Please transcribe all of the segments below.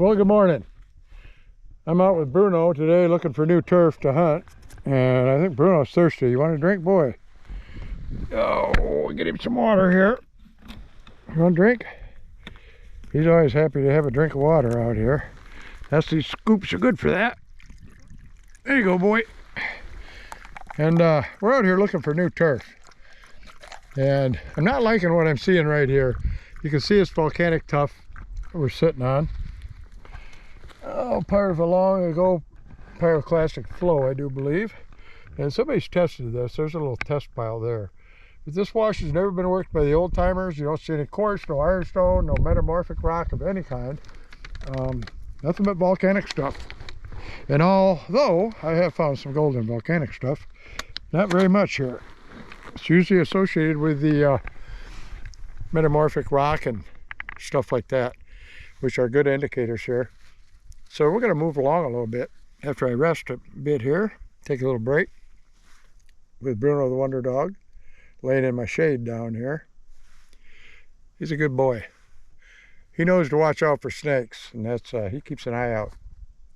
Well, good morning. I'm out with Bruno today looking for new turf to hunt, and I think Bruno's thirsty. You want a drink, boy? Oh, get him some water here. You want a drink? He's always happy to have a drink of water out here. That's these scoops are good for that. There you go, boy. And we're out here looking for new turf. And I'm not liking what I'm seeing right here. You can see it's volcanic tuff we're sitting on. Oh, part of a long ago pyroclastic flow, I do believe. And somebody's tested this. There's a little test pile there. But this wash has never been worked by the old timers. You don't see any quartz, no ironstone, no metamorphic rock of any kind. Nothing but volcanic stuff. And although I have found some gold in volcanic stuff, not very much here. It's usually associated with the metamorphic rock and stuff like that, which are good indicators here. So we're going to move along a little bit after I rest a bit here, take a little break with Bruno the Wonder Dog, laying in my shade down here. He's a good boy. He knows to watch out for snakes, and that's he keeps an eye out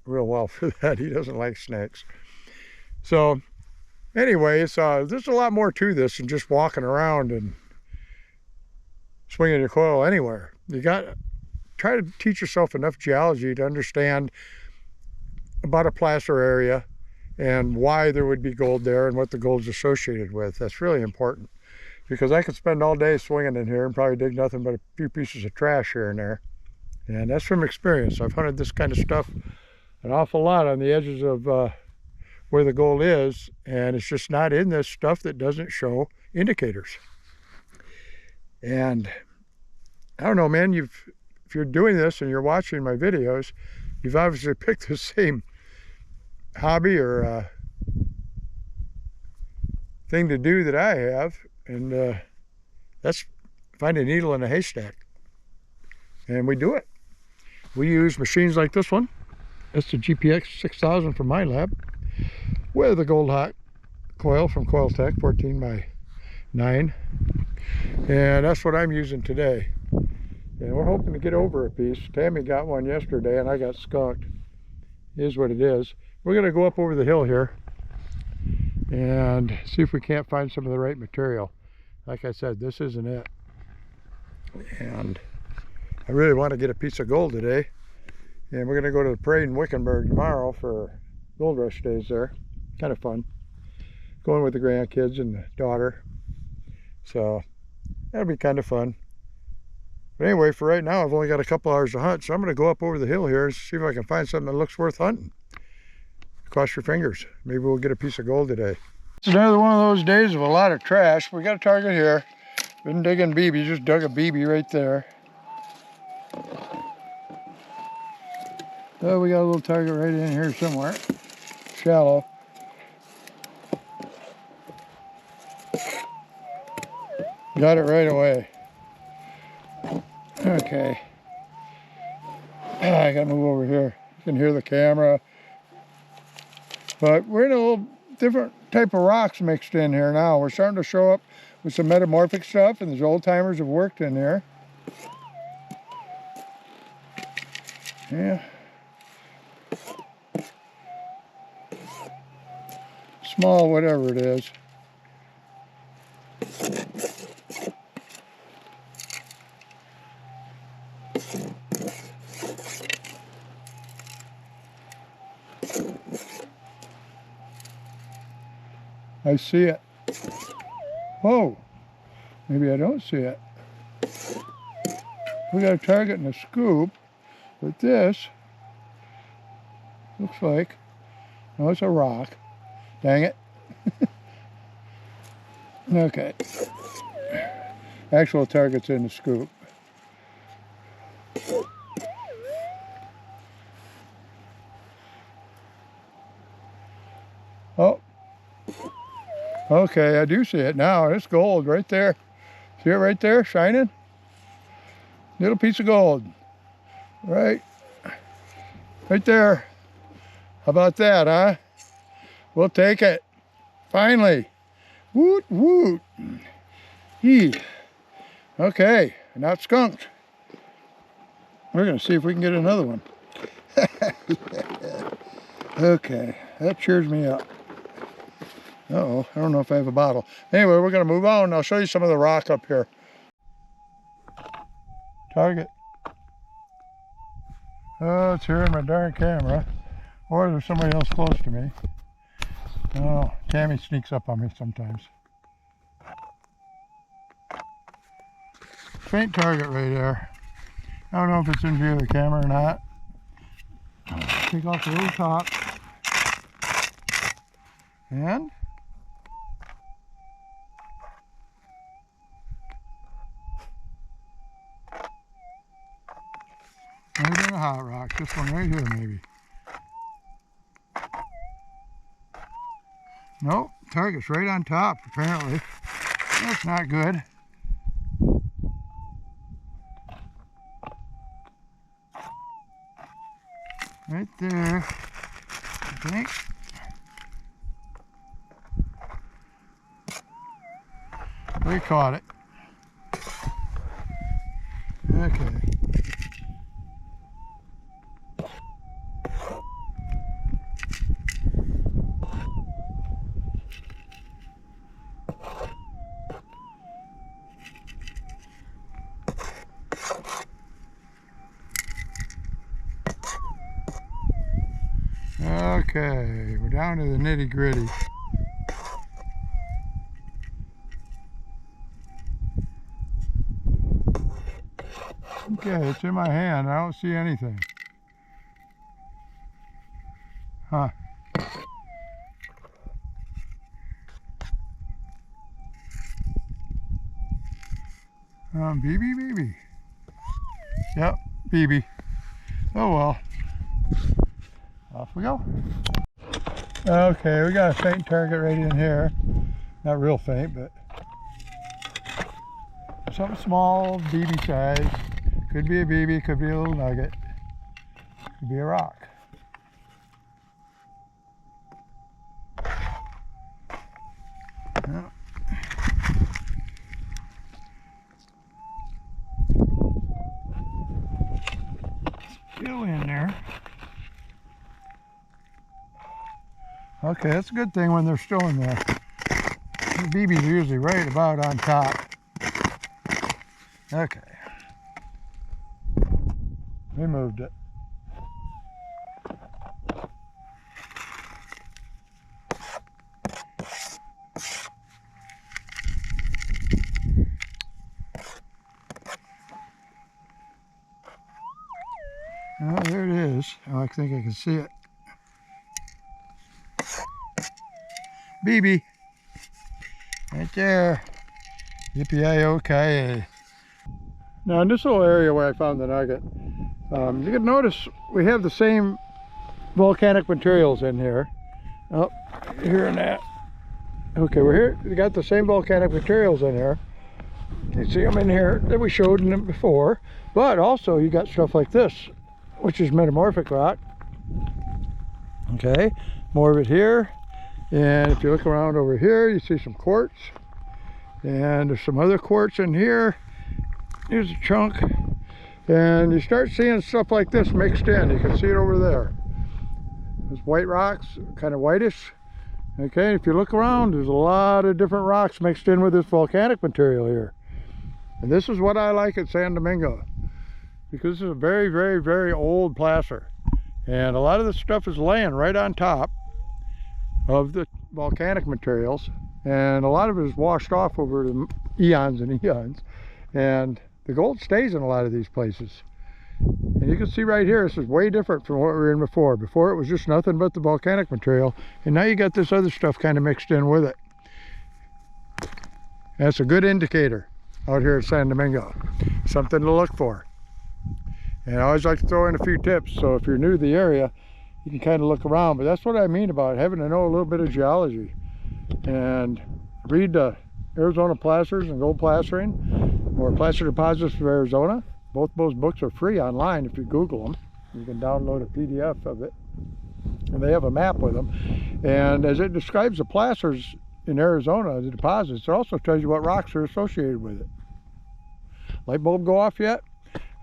real well for that. He doesn't like snakes. So anyways, there's a lot more to this than just walking around and swinging your coil anywhere. You got to try to teach yourself enough geology to understand about a placer area and why there would be gold there and what the gold's associated with. That's really important, because I could spend all day swinging in here and probably dig nothing but a few pieces of trash here and there. And that's from experience. I've hunted this kind of stuff an awful lot on the edges of where the gold is, and it's just not in this stuff that doesn't show indicators. And I don't know, man, if you're doing this and you're watching my videos, you've obviously picked the same hobby or thing to do that I have, and that's find a needle in a haystack. And we do it. We use machines like this one. It's the GPX 6000 from my lab, with a gold hot coil from Coiltech, 14 by 9. And that's what I'm using today. And we're hoping to get over a piece. Tammy got one yesterday and I got skunked. It is what it is. We're going to go up over the hill here and see if we can't find some of the right material. Like I said, this isn't it. And I really want to get a piece of gold today. And we're going to go to the parade in Wickenburg tomorrow for Gold Rush days there. Kind of fun. Going with the grandkids and the daughter. So that'll be kind of fun. But anyway, for right now, I've only got a couple hours to hunt, so I'm going to go up over the hill here and see if I can find something that looks worth hunting. Cross your fingers. Maybe we'll get a piece of gold today. It's another one of those days of a lot of trash. We got a target here. Been digging BB, just dug a BB right there. Oh, we got a little target right in here somewhere. Shallow. Got it right away. Okay. I gotta move over here. You can hear the camera. But we're in a little different type of rocks mixed in here now. We're starting to show up with some metamorphic stuff, and these old timers have worked in there. Yeah. Small, whatever it is. I see it. Whoa, maybe I don't see it. We got a target in a scoop, but this looks like, no, it's a rock. Dang it. Okay. Actual target's in the scoop. Oh. Okay, I do see it now. It's gold right there. See it right there, shining? Little piece of gold. Right there. How about that, huh? We'll take it. Finally. Woot, woot. Yee. Okay, not skunked. We're going to see if we can get another one. Okay, that cheers me up. Uh-oh, I don't know if I have a bottle. Anyway, we're going to move on. I'll show you some of the rock up here. Target. Oh, it's here in my darn camera. Or there's somebody else close to me. Oh, Tammy sneaks up on me sometimes. Faint target right there. I don't know if it's in view of the camera or not. Take off the little top. And maybe a hot rock. This one right here, maybe. Nope, target's right on top, apparently. That's not good. Right there, I think. We caught it. Okay. Okay, we're down to the nitty-gritty. Okay, it's in my hand. I don't see anything. Huh. BB. Yep, BB. Oh well. Off we go. Okay, we got a faint target right in here. Not real faint, but something small, BB size. Could be a BB, could be a little nugget. Could be a rock. Yeah. Still in there. Okay, that's a good thing when they're still in there. The BBs are usually right about on top. Okay. We moved it. Oh, there it is. Oh, I think I can see it. BB. Right there. Yippee-yi-yo-ki-yay. Now in this little area where I found the nugget, you can notice we have the same volcanic materials in here. Oh, here and that. Okay, we're here. We got the same volcanic materials in here. You see them in here that we showed in them before. But also you got stuff like this, which is metamorphic rock. Okay, more of it here. And if you look around over here, you see some quartz. And there's some other quartz in here. Here's a chunk. And you start seeing stuff like this mixed in. You can see it over there. There's white rocks, kind of whitish. Okay, if you look around, there's a lot of different rocks mixed in with this volcanic material here. And this is what I like at San Domingo, because this is a very, very, very old placer. And a lot of this stuff is laying right on top of the volcanic materials. And a lot of it is washed off over the eons and eons. And the gold stays in a lot of these places. And you can see right here, this is way different from what we were in before. Before it was just nothing but the volcanic material. And now you got this other stuff kind of mixed in with it. That's a good indicator out here at San Domingo. Something to look for. And I always like to throw in a few tips. So if you're new to the area, you can kind of look around. But that's what I mean about having to know a little bit of geology. And read the Arizona Placers and Gold Placering, or Placer Deposits of Arizona. Both those books are free online if you Google them. You can download a PDF of it. And they have a map with them. And as it describes the placers in Arizona, the deposits, it also tells you what rocks are associated with it. Light bulb go off yet?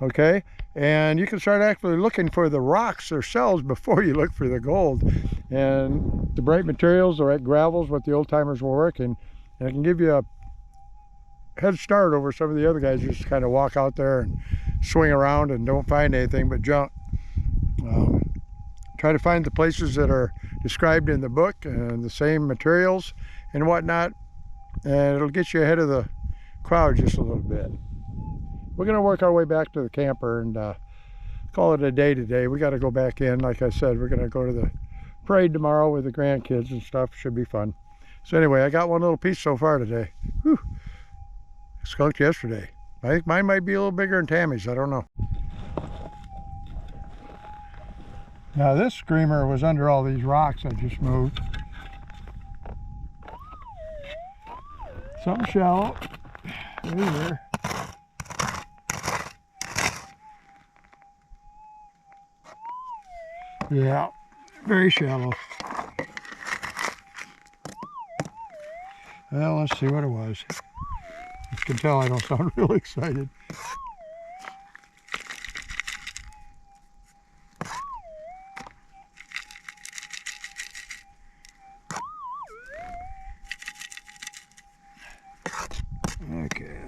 Okay. And you can start actually looking for the rocks themselves before you look for the gold. And the bright materials, the right gravels, what the old timers were working, and it can give you a head start over some of the other guys who just kind of walk out there and swing around and don't find anything but junk. Try to find the places that are described in the book and the same materials and whatnot, and it'll get you ahead of the crowd just a little bit. We're going to work our way back to the camper and call it a day today. We got to go back in. Like I said, we're going to go to the parade tomorrow with the grandkids and stuff. Should be fun. So anyway, I got one little piece so far today. Whew. Skunked yesterday. I think mine might be a little bigger than Tammy's. I don't know. Now this screamer was under all these rocks I just moved. Something shallow. There. Yeah, very shallow. Well, let's see what it was. You can tell I don't sound real excited. Okay.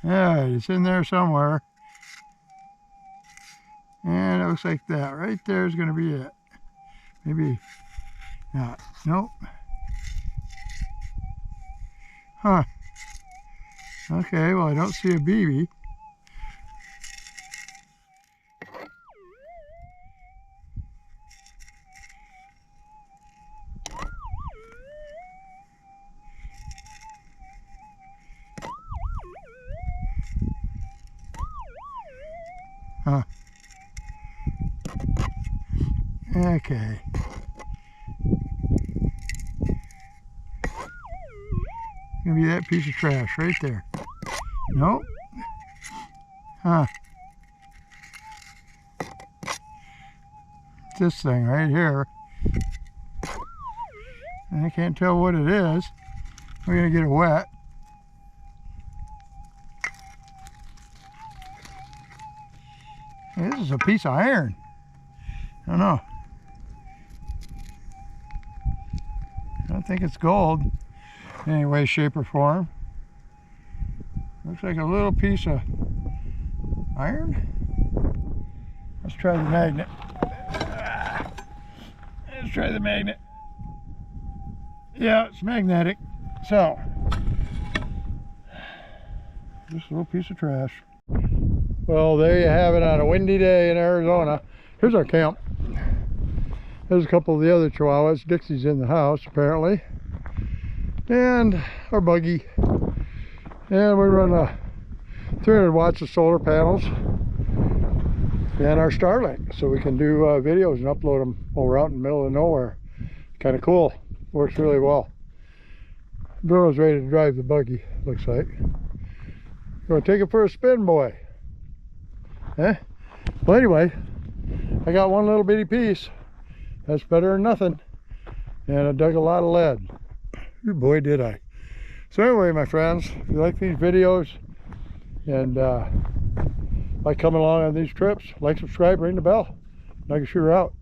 Alright, it's in there somewhere. And it looks like that. Right there is going to be it. Maybe not. Nope. Huh. Okay, well I don't see a BB. Huh. Okay. Gonna be that piece of trash right there. Nope. Huh. It's this thing right here. I can't tell what it is. We're gonna get it wet. Hey, this is a piece of iron. I don't know. I don't think it's gold in any way, shape, or form. Looks like a little piece of iron. Let's try the magnet. Let's try the magnet. Yeah, it's magnetic. So, just a little piece of trash. Well, there you have it on a windy day in Arizona. Here's our camp. There's a couple of the other chihuahuas. Dixie's in the house, apparently. And our buggy. And we run a 300 watts of solar panels. And our Starlink. So we can do videos and upload them over out in the middle of nowhere. Kind of cool. Works really well. Bruno's ready to drive the buggy, looks like. You want to take it for a spin, boy? Eh? Well, anyway, I got one little bitty piece. That's better than nothing. And I dug a lot of lead. Oh boy, did I. So anyway, my friends, if you like these videos and like coming along on these trips, like, subscribe, ring the bell. Nugget Shooter out.